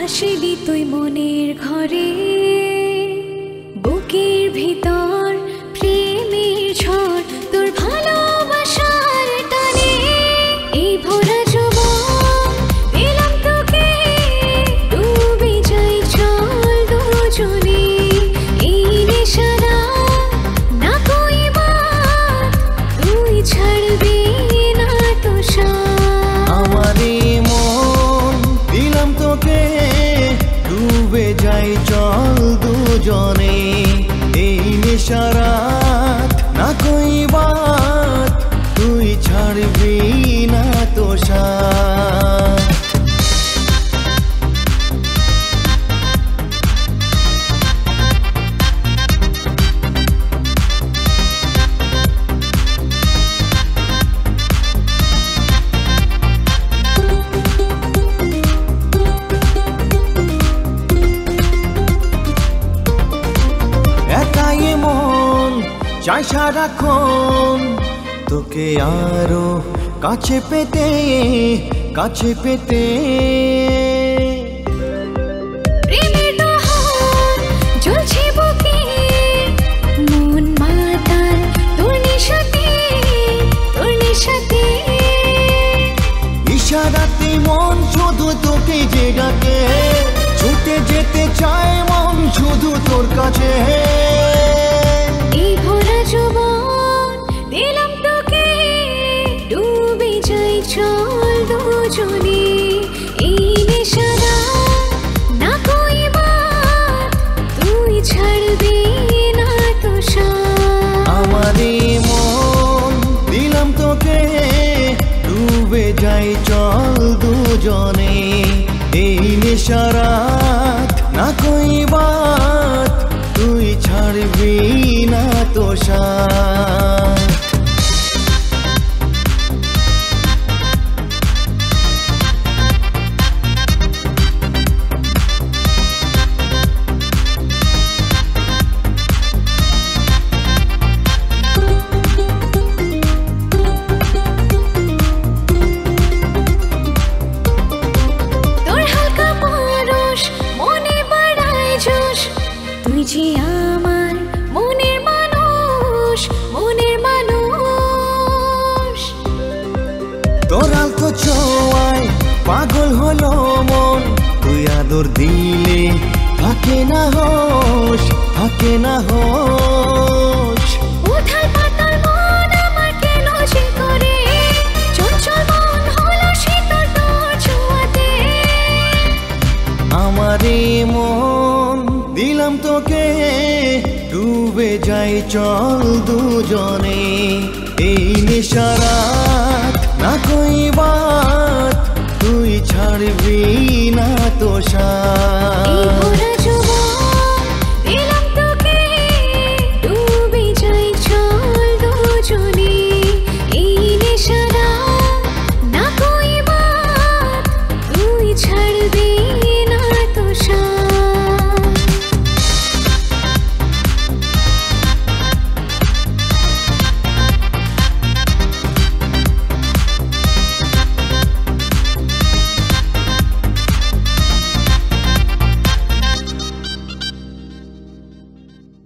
আসিলি তুই মনের ঘরে, বুকের ভিতর প্রেমের ঝড়, তোর ভালোবাসার টানে এই ভরা যৌবন দিলাম তোকে, ডুবে যাই চল দুজনে এই নেশারা না কইবার, তুই ছাড়বি না তো আমার মন দিলাম তোকে, ডুবে যাই চল দুজনে এই নেশারাত না কইবার, তুই ছাড়বি না তো চাই সারাক্ষণ তোকে আরো কাছে পেতে, কাছে পেতে। প্রেমের দহন জ্বলছে বুকে, মন মাতাল তোর নেশাতে, তোর নেশাতে। ইশারাতে মন শুধু তোকে যে ডাকে, ছুটে যেতে চায় মন শুধু তোর কাছে। এই ভরা যৌবন দিলাম তোকে, ডুবে যাই চল দুজনে এই নেশারা না কইবার, তুই ছাড়বি না তো আমার মন দিলাম তোকে, ডুবে যাই চল দুজনে এই নেশারাত না কইবার, তুই ছাড়বি না তো তোর হালকা পরশ মনে বাড়ায় জোশ, তুই যে আমার মনের মানুষ, মনের মানুষ। তোর আলতো ছোঁয়ায় পাগল হলো মন, তুই আদর দিলে থাকে না হোশ, থাকে না হোশ। উথাল পাতাল মন আমার কেন যে করে, চঞ্চল মন হলো শীতল তোর ছোঁয়াতে। আমার মন দিলাম তোকে, ডুবে যাই চল দুজনে এই নেশারা